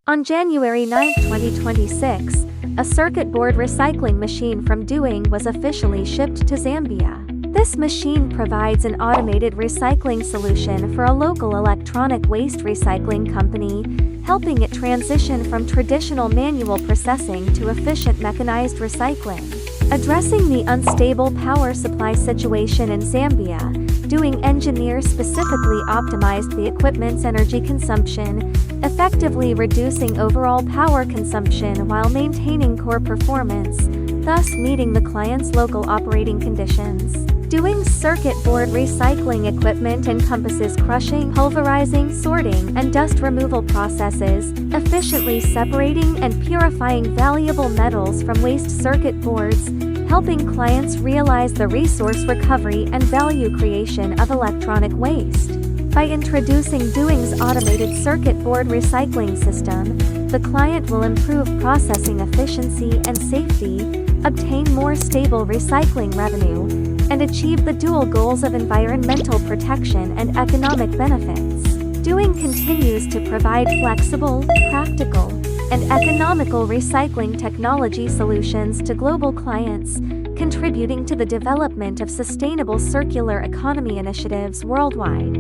On January 9, 2026, a circuit board recycling machine from Doing was officially shipped to Zambia. This machine provides an automated recycling solution for a local electronic waste recycling company, helping it transition from traditional manual processing to efficient mechanized recycling. Addressing the unstable power supply situation in Zambia, Doing engineers specifically optimized the equipment's energy consumption, effectively reducing overall power consumption while maintaining core performance, thus meeting the client's local operating conditions. Doing's circuit board recycling equipment encompasses crushing, pulverizing, sorting, and dust removal processes, efficiently separating and purifying valuable metals from waste circuit boards, helping clients realize the resource recovery and value creation of electronic waste. By introducing Doing's automated circuit board recycling system, the client will improve processing efficiency and safety, obtain more stable recycling revenue, and achieve the dual goals of environmental protection and economic benefits. Doing continues to provide flexible, practical, and economical recycling technology solutions to global clients, contributing to the development of sustainable circular economy initiatives worldwide.